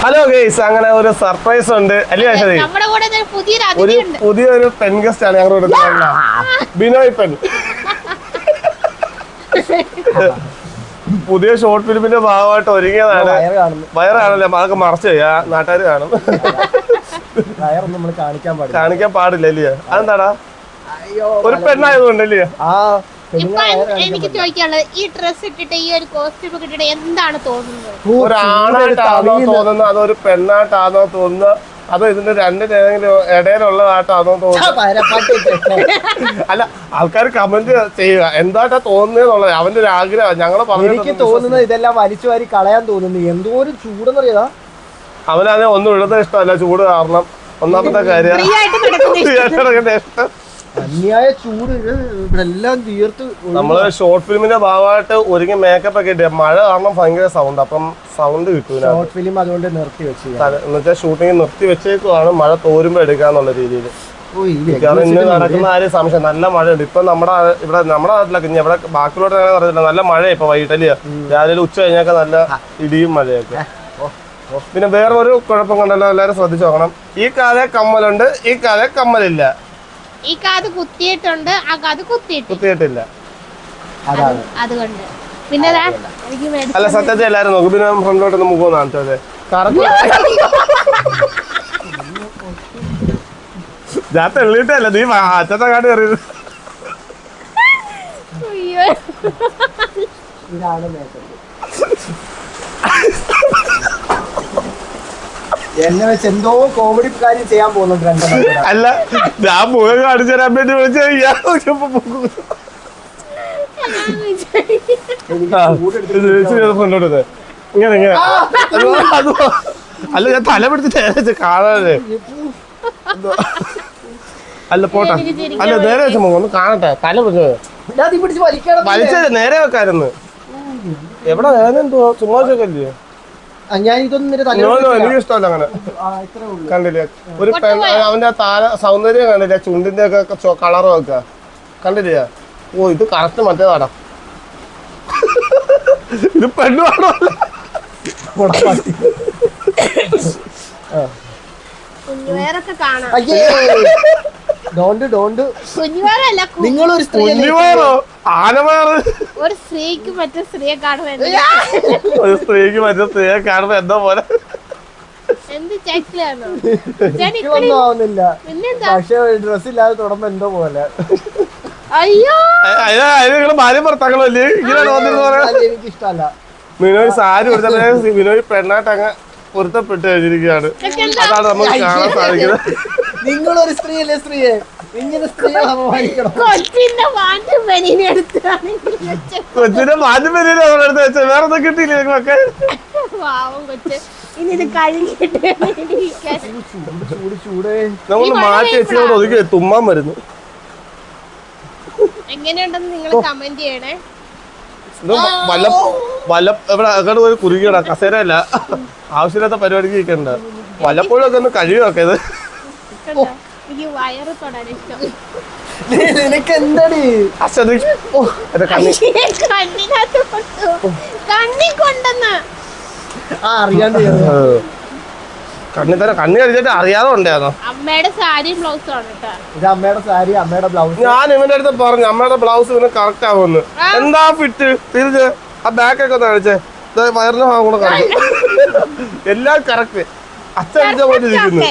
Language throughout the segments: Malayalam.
ഹലോ ഗൈസ്, അങ്ങനെ ഒരു സർപ്രൈസ് ഉണ്ട് അല്ലേ? ഒരു പുതിയൊരു പെൺ ഗസ്റ്റ് ആണ് ഞങ്ങളുടെ ബിനോയ് പെൺ. പുതിയ ഷോർട്ട് ഫിലിമിന്റെ ഭാഗമായിട്ട് ഒരുങ്ങിയതാണ്. വയറാണല്ലേ, അതൊക്കെ മറച്ചു നാട്ടുകാർ കാണും. കാണിക്കാൻ പാടില്ല അല്ലേ? അതെന്താടാ? ഒരു പെണ്ണായതുകൊണ്ടല്ലേ? എനിക്ക് ചോദിക്കാനുള്ളത്, ഈ ഡ്രസ് ഇട്ടിട്ട് ഈ ഒരു കോസ്റ്റ്യൂം ഇട്ടിട്ട് എന്താണ് തോന്നുന്നത്? ഒരാണായിട്ടാണോ തോന്നുന്നത്, അതോ ഒരു പെണ്ണായിട്ടാണോ തോന്നുന്നത്, അതോ ഇതിന്റെ രണ്ടിനേതെങ്കിലും ഇടയിലുള്ളതായിട്ടാണോ തോന്നുന്നത്? അല്ല, ആൾക്കാർ കമന്റ് ചെയ്യുക എന്തായിട്ടാ തോന്നുന്നതെന്നുള്ളത് അവന്റെ ഒരു ആഗ്രഹം. ഞങ്ങള് എനിക്ക് തോന്നുന്നത് ഇതെല്ലാം വലിച്ചു വാരി കളയാൻ തോന്നുന്നു. എന്തോ ഒരു ചൂടെന്നറിയാ. അവനാണെ ഒന്നും ഇടുന്നത് ഇഷ്ടമല്ല, ചൂട് കാരണം. ഒന്നാമത്തെ കാര്യം ഇഷ്ടം അന്യായ ചൂട് എല്ലാം തീർത്ത്. നമ്മള് ഷോർട്ട് ഫിലിമിന്റെ ഭാഗമായിട്ട് ഒരുങ്ങി മേക്കപ്പ് ഒക്കെ ഇട്ട് മഴ കാരണം ഭയങ്കര സൗണ്ട്, അപ്പം സൗണ്ട് കിട്ടൂല. ഷോർട്ട് ഫിലിം അതുകൊണ്ട് നിർത്തി വെച്ചു. എന്നുവെച്ചാൽ ഷൂട്ടിങ് നിർത്തി വെച്ചേക്കുവാണ്, മഴ തോരുമ്പോ എടുക്കാന്നുള്ള രീതിയിൽ. ഇന്ന് നടക്കുന്ന ആരും സംശയം. നല്ല മഴയുണ്ട് ഇപ്പൊ നമ്മുടെ ഇവിടെ, നമ്മുടെ നാട്ടിലൊക്കെ ഇനി ഇവിടെ ബാക്കിലോട്ട് പറഞ്ഞില്ല, നല്ല മഴ ഇപ്പൊ വൈകിട്ടല്ലേ. രാവിലെ ഉച്ച കഴിഞ്ഞാൽ നല്ല ഇടിയും മഴയൊക്കെ. പിന്നെ വേറെ ഒരു കുഴപ്പം കണ്ടല്ലോ, എല്ലാവരും ശ്രദ്ധിച്ചു നോക്കണം. ഈ കാലേ കമ്മലുണ്ട്, ഈ കാലേ കമ്മലില്ല. ഈ കാത് കുത്തിയിട്ടുണ്ട്, ആ കാത് കുത്തിയിട്ടില്ല. അതുകൊണ്ട് പിന്നെ അല്ല, സത്യത്തെ എല്ലാരും നോക്കും. പിന്നെ ഫ്രണ്ടിലോട്ട് മുഖം കാണിച്ചത് ഞാൻ തെളിയിട്ടല്ല, നീ അച്ഛത്തെ കാട്ടി അറിയുന്നത്. എന്നെ വെച്ച് എന്തോ കോമഡി കാര്യം ചെയ്യാൻ പോകുന്നുണ്ട്. അല്ല, ഞാൻ മുഖം കാണിച്ചു തരാൻ വേണ്ടി വിളിച്ച ഫ്രണ്ടോട്ട് ഇങ്ങനെ ഇങ്ങനെ. അല്ല, ഞാൻ തല പിടിച്ച് കാണാനേ. അല്ല പോട്ടെ, അല്ല നേരെ വെച്ച മുഖം ഒന്ന് കാണട്ടെ. തല പിടിച്ച് വലിച്ചത് നേരെ വെക്കായിരുന്നു. എവിടെ വേദന എന്തോ ചുമ്മാ ചോക്കല്ലേ? എനിക്ക് ഇഷ്ടമല്ല അങ്ങനെ. കണ്ടില്ലേ ഒരു അവന്റെ താര സൗന്ദര്യം കണ്ടില്ലേ, ചുണ്ടിന്റെ ഒക്കെ കളറും ഒക്കെ കണ്ടില്ലേ? ഓ, ഇത് കറക്റ്റ് മറ്റേതാടാ. ഇത് പെണ്ണുവാണോ? നിങ്ങളൊരു ഒരു സ്ത്രീക്ക് മറ്റേ സ്ത്രീയെ കാണുമ്പോ എന്തോ പോലെ എന്ത് ചക്കിലാണോ? ആവുന്നില്ല, പക്ഷെ ഡ്രസ് ഇല്ലാതെ തുടങ്ങുമ്പോ എന്തോ പോലെ. അയ്യോ, നിങ്ങള് ഭാര്യ ഭർത്താക്കളല്ലേ ഇങ്ങനെ? എനിക്ക് ഇഷ്ടമല്ല. വിനോയ് സാരി കൊടുത്ത വിനോയ് പെണ്ണായിട്ട് അങ്ങ് പൊരുത്തപ്പെട്ട് കഴിഞ്ഞിരിക്കുകയാണ്. അതാണ് നമുക്ക് കാണാൻ സാധിക്കുന്നത്. നിങ്ങളൊരു സ്ത്രീയല്ലേ, സ്ത്രീയെ ഇങ്ങനെ സ്ത്രീയെ അപമാനിക്കണം. കൊച്ചിന്റെ മാറ്റും പെരീനെ എടുത്ത് വെച്ച വേറെ ഒന്നും കിട്ടിയില്ലേ നിങ്ങളൊക്കെ? പാവം കൊച്ച്, ഇനി ഇത് കഴിഞ്ഞിട്ട് നമ്മൾ മാറ്റി വെച്ചോട് ഒതുക്കി തുമ്മാൻ വരുന്നു. എങ്ങനെയുണ്ടെന്ന് നിങ്ങൾ കമന്റ് ചെയ്യണേ. ഇവിടെ ഒരു കുറുകിയടാ, കസേരയല്ല, ആവശ്യമില്ലാത്ത പരിപാടിക്ക് ഇരിക്കണ്ട. വല്ലപ്പോഴും ഒക്കെ ഒന്ന് കഴിവൊക്കെ ഇത്. എനിക്ക് വയറ് തൊടാൻ ഇഷ്ടം. നിനക്ക് എന്താടി കണ്ണി കൊണ്ടെന്ന് അറിയാണ്ട് കണ്ണി കഴിച്ചിട്ട് അറിയാതെ ഉണ്ടായിരുന്നോ? അമ്മയുടെ സാരി ബ്ലൗസും ആണ് കേട്ടോ. ഇത് അമ്മയുടെ സാരി, അമ്മയുടെ ബ്ലൗസ്. ഞാൻ ഇവന്റെ അടുത്ത് പറഞ്ഞു അമ്മയുടെ ബ്ലൗസ് ഇവന് കറക്റ്റ് ആവുമെന്ന്. എന്താ ഫിറ്റ് തിരിച്ച് ആ ബാക്കൊക്കെ ഒന്ന് കാണിച്ചേ, വയറിന്റെ ഭാഗം കൂടെ കാണിച്ചു. എല്ലാം കറക്റ്റ് അച്ചടിച്ച പോലെ ഇരിക്കുന്നു.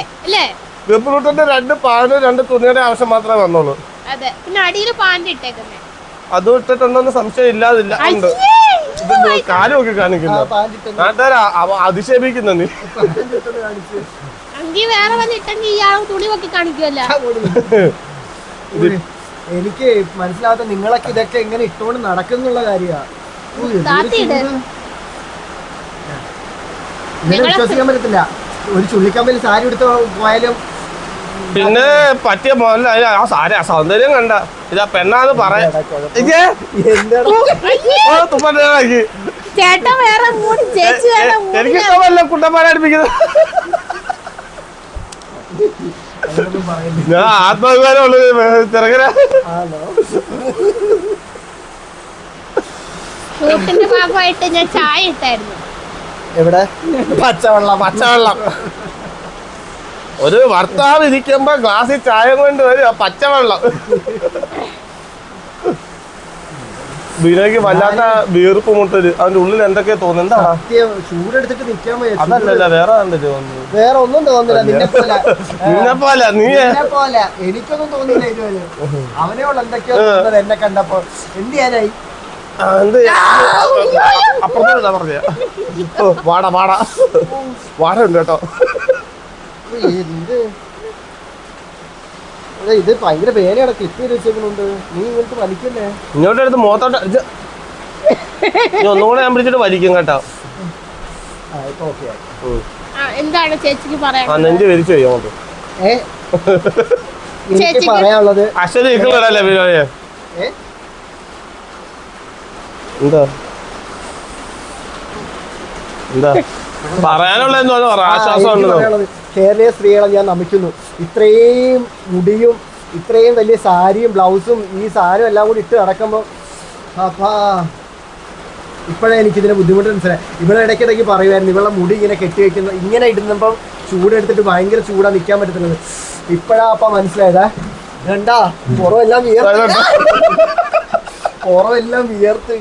വെബ്രൂട്ടന്റെ 2 പാന്റ് 2 തുണിയുടെ ആവശ്യം മാത്രമേ വന്നുള്ളൂ. അതും ഇട്ടിട്ടുണ്ടോന്ന് സംശയം ഇല്ലാതില്ല. ഉണ്ട്, കാലമൊക്കെ കാണിക്കുന്നു. നാട്ടുകാരാ അധിക്ഷേപിക്കുന്ന നീ. എനിക്ക് മനസ്സിലാവാത്ത നിങ്ങളൊക്കെ ഇതൊക്കെ എങ്ങനെ ഇട്ടുകൊണ്ട് നടക്കുന്നുള്ള കാര്യമാണ്. വിശ്വസിക്കാൻ പറ്റത്തില്ല. ഒരു ചുള്ളിക്കമ്പൽ സാരി എടുത്ത് പോയാലും പിന്നെ പറ്റിയ മോല്ല ആ സാരി ആ സൗന്ദര്യം കണ്ട ഇതാ പെണ്ണാന്ന് പറയാ. എനിക്കിഷ്ടമല്ല കുട്ടന്മാരടിപ്പിക്കുന്നത്. ഞാൻ ആത്മാഭിമാനം ഉള്ളത് ചെറുകര. ഷൂട്ടിന്റെ ഭാഗമായിട്ട് ഞാൻ ചായ ഇട്ടായിരുന്നു. എവിടെ? പച്ചവെള്ളം ഒരു ഭർത്താവ് ഇരിക്കുമ്പോ ഗ്ലാസ്സിൽ ചായ കൊണ്ട് വരും പച്ചവെള്ളം. ബിനോയ്ക്ക് വല്ലാത്ത വീർപ്പ് മുട്ടല്, അവന്റെ ഉള്ളിൽ എന്തൊക്കെയാ തോന്നുന്നു. എന്താ ചൂടെടുത്തിട്ട് നിക്കാൻ വയ്യ. അതല്ലല്ല, വേറെ കണ്ടിട്ട് തോന്നുന്നു. വേറെ ഒന്നും തോന്നില്ല. നിന്നെ പോലെ എനിക്കൊന്നും തോന്നില്ല ഇതുവരെ. അവനോട് എന്തൊക്കെയോ തോന്നുന്നത് എന്നെ കണ്ടപ്പോ. എന്ത് ചെയ്യാനായി? അപ്പുറത്തോട്ടാ പറഞ്ഞ വാട ഉണ്ട് കേട്ടോ. ഇത് ഭയങ്കര പേനയുടെ ക്ലിപ്പ് ചെയ്ത് വെച്ചേക്കുന്നുണ്ട്. നീ ഇങ്ങോട്ട് വലിക്കല്ലേ? ഇങ്ങോട്ട് എടുത്ത് മുഖത്തോട്ട് ഒന്നുകൂടെ ഞാൻ പിടിച്ചിട്ട് വലിക്കും കേട്ടോ. എന്താണ് ചേച്ചിക്ക് പറയാ? നെഞ്ച് വിരിച്ചു പോയി അങ്ങോട്ട്. എനിക്ക് പറയാനുള്ളത് അശ്വതി ഇരിക്കലല്ലേ ബിനോയെ? എന്താ പറയാനുള്ള ആശ്വാസം ഉണ്ട്. കേരളീയ സ്ത്രീകളെ ഞാൻ നമിക്കുന്നു. ഇത്രയും മുടിയും ഇത്രയും വലിയ സാരിയും ബ്ലൗസും ഈ സാരും എല്ലാം കൂടി ഇട്ട് നടക്കുമ്പോൾ ഇപ്പോഴേ എനിക്കിതിന്റെ ബുദ്ധിമുട്ട് മനസ്സിലായി. ഇവിടെ ഇടയ്ക്കിടയ്ക്ക് പറയുമായിരുന്നു ഇവളെ മുടി ഇങ്ങനെ കെട്ടി വെക്കുന്ന, ഇങ്ങനെ ഇടുന്നപ്പം ചൂടെടുത്തിട്ട് ഭയങ്കര ചൂടാ നിൽക്കാൻ പറ്റുന്നത്. ഇപ്പോഴാ അപ്പം മനസ്സിലായതാ. രണ്ടാ പുറമെല്ലാം വിയർത്ത്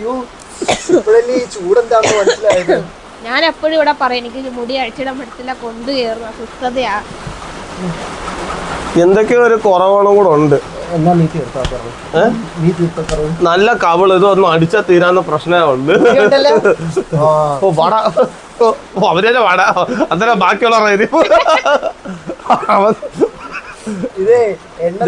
ഇപ്പോഴല്ലേ ഈ ചൂടെന്താണെന്ന് മനസ്സിലായത്. ഞാൻ എപ്പോഴും ഇവിടെ പറയും എനിക്ക് മുടി അഴിച്ചിടാൻ പറ്റത്തില്ല, കൊണ്ടു കയറുന്ന അസ്വസ്ഥതയാ. എന്തൊക്കെയോ ഒരു കുറവുകളും കൂടെ ഉണ്ട്. എന്നാ നീ തീർത്താ നല്ല കവിള്, ഇതൊന്നും അടിച്ചാ തീരാന്ന പ്രശ്നമേ ഉണ്ട്. അവരെ വാട അന്നേരം ബാക്കിയുള്ള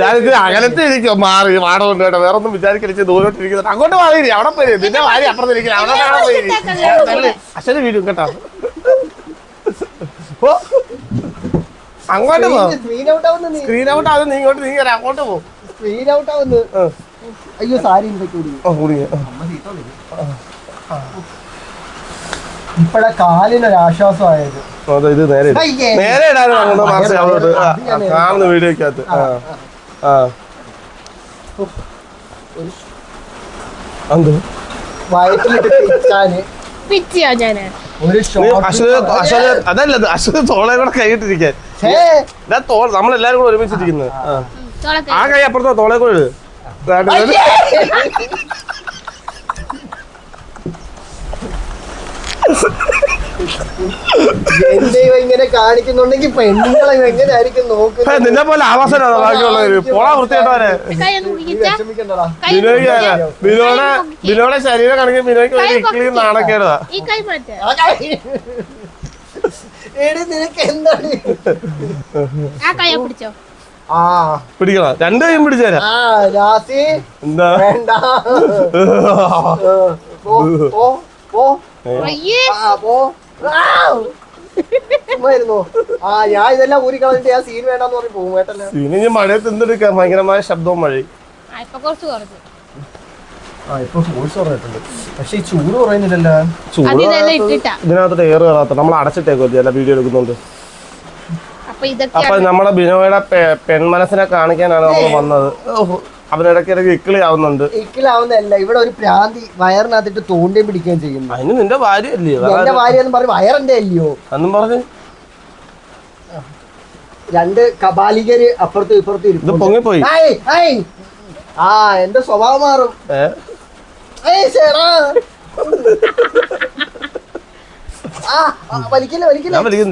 ഞാനിത് അകലത്തിരിക്കും മാറി വാട കൊണ്ട് കേട്ടോ. വേറെ ഒന്നും വിചാരിക്കലിച്ച് ദൂരോട്ട് ഇരിക്കുന്നുണ്ട്. അങ്ങോട്ട് മാറി അവിടെ പോയി നിന്റെ ഭാര്യ അപ്പുറത്തിരിക്കും. അവിടെ അശ്വതി വീടും കേട്ടോ. അങ്ങോട്ട് പോ. സ്ക്രീൻ ഔട്ട് ആവുന്ന നീ ഇങ്ങോട്ട് നീ അങ്ങോട്ട് പോ. സ്ക്രീൻ ഔട്ട് ആവുന്നു. അയ്യോ സാരി ഇപ്പഴാ കാലിനൊരാശ്വാസമായത്. ഇത് നേരെ നേരെ ഇടാനും കാണുന്ന വീഡിയോക്കകത്ത് വയറ്റിലിട്ട് തിരിച്ചാന് അതല്ലത് അശ്വത് തോളെ കൂടെ കൈയിട്ടിരിക്കാൻ. നമ്മളെല്ലാരും കൂടെ ഒരുമിച്ചിരിക്കുന്നത്. ആ കൈ അപ്പുറത്തോ തോളെ കൂടെ ഇങ്ങനെ കാണിക്കുന്നുണ്ടെങ്കിൽ പെണ്ണുങ്ങളെ എങ്ങനെയായിരിക്കും നോക്കുന്നത്? നിന്നെ പോലെ ആവാസനാണ് ബാക്കിയുള്ളവര്. പോളാ വൃത്തിയായിട്ടവരെ ബിനോടെ ശരീരം കാണിക്കാൻ ബിനോയ്ക്ക് നാണക്കേടാ. നിനക്ക് എന്താണ് പിടിക്കണം? രണ്ടു കൈയും പിടിച്ചേരാ. എന്താ ഞാൻ ഇതെല്ലാം ഊരി കളഞ്ഞിട്ട് ആ സീൻ വേണ്ടെന്ന് പറഞ്ഞ് പോകും കേട്ടല്ലോ. സീന് മഴയത്ത് എന്തെടുക്കാം, ഭയങ്കരമായ ശബ്ദവും മഴയും. ഇപ്പൊ ഫോഴ്സ് കുറഞ്ഞിട്ടുണ്ട്, പക്ഷെ ഈ ചൂട് കുറയുന്നില്ലല്ലോ. ഇതിനകത്തോട്ട് എയർ കയറാത്ത നമ്മൾ അടച്ചിട്ടേക്കോ വീഡിയോ എടുക്കുന്നുണ്ട്. അപ്പൊ നമ്മുടെ ബിനോയുടെ പെൺമനസ്സിനെ കാണിക്കാനാണ് നമ്മൾ വന്നത്. അവനിടയ്ക്കിടയ്ക്ക് ഇക്കിളിയാവുന്നുണ്ട്. ഇക്കിളാവുന്നതല്ല, ഇവിടെ ഒരു പ്രാന്തി വയറിനകത്തിട്ട് തോണ്ടിയും പിടിക്കുകയും ചെയ്യുന്നു. അതിന് നിന്റെ ഭാര്യ അല്ലയോ? എന്റെ ഭാര്യ എന്ന് പറഞ്ഞ് വയറിന്റെ അല്ലയോ എന്നും പറഞ്ഞ് രണ്ട് കബാലികര് അപ്പുറത്തും ഇപ്പുറത്തും ഇരിക്കും. പൊങ്ങിപ്പോയി. എന്റെ സ്വഭാവം മാറും.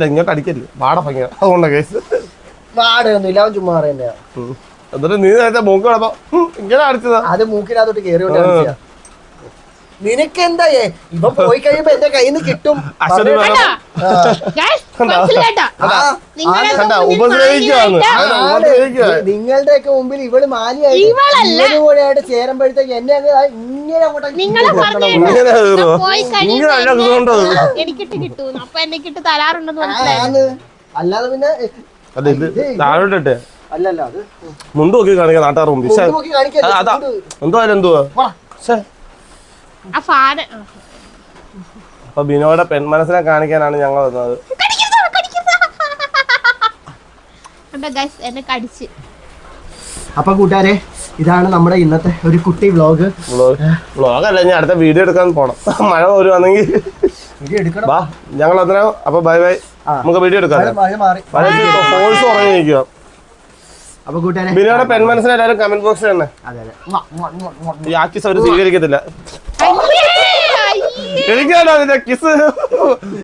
ഇങ്ങോട്ട് അടിക്കരുത്, വാട ഭയങ്കര. അതുകൊണ്ടാ കേസ്. വാടയൊന്നുമില്ല, അവൻ ചുമ്മാ പറയുന്നതാ. എന്നിട്ട് നീ നേരത്തെ മൂക്ക് കിടപ്പോ ഇങ്ങനെ അടിച്ചതാ. അത് മൂക്കിനകത്തോട്ട് കേറിയോണ്ട് നിനക്ക് എന്താ ഇവ പോയി കഴിയുമ്പോ എന്റെ കയ്യിൽ നിന്ന് കിട്ടും. നിങ്ങളുടെയൊക്കെ മുമ്പിൽ ഇവള് മാലിയായിട്ട് ചേരുമ്പോഴത്തേക്ക് എന്നെ ഇങ്ങനെ അല്ലാതെ പിന്നെ അല്ലല്ല അത് മുണ്ട് നോക്കി കാണിക്കാൻ നാട്ടാർ മുമ്പിൽ. അപ്പൊ ബിനോയുടെ പെൺമനസ്സിനെ കാണിക്കാനാണ് ഞങ്ങൾ വന്നത്. അപ്പൊ കൂട്ടുകാരെ, ഇതാണ് നമ്മുടെ ഇന്നത്തെ ഒരു കുട്ടി വ്ളോഗല്ല, ഞാൻ അടുത്ത വീഡിയോ എടുക്കാൻ പോണം. മഴ വരുവാണെങ്കിൽ എടുക്കണം. വാ ഞങ്ങൾ അതിനാ. അപ്പൊ ബൈ ബൈ. നമുക്ക് വീഡിയോ എടുക്കാം. മഴ മാറി. ഫോഴ്സ് ഉറങ്ങിയിരിക്കുക. അപ്പൊ കൂട്ടുകാരെ ബിനിയുടെ പെൻ മനസ്സിൽ എല്ലാവരും കമന്റ് ബോക്സിൽ തന്നെ. അതെ അതെ ഈ ആ കിസ് അവർ സ്വീകരിക്കത്തില്ല. അയ്യേ, അയ്യേ. എനിക്കാണോ അതിന്റെ കിസ്?